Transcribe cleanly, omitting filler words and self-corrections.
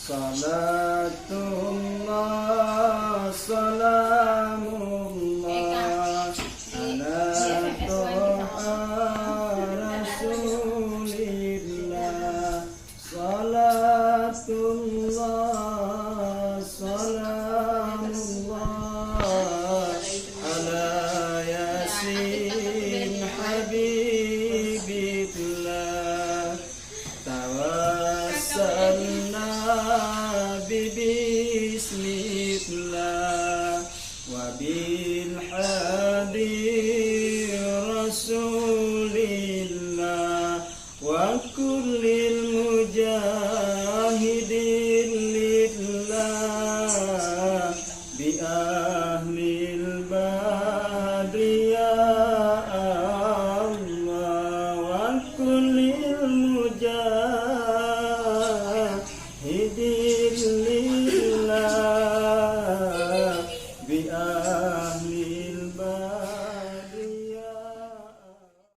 Salatullah salamullah ala toha rasulillah. Salatullah salamullah ala yasin habibillah. Tawassalna bismillah wa bil hadi rasulillah wa kullil mujahidin lillah bi ahlil badri ya Allah wa kullil mujahidin lillah bi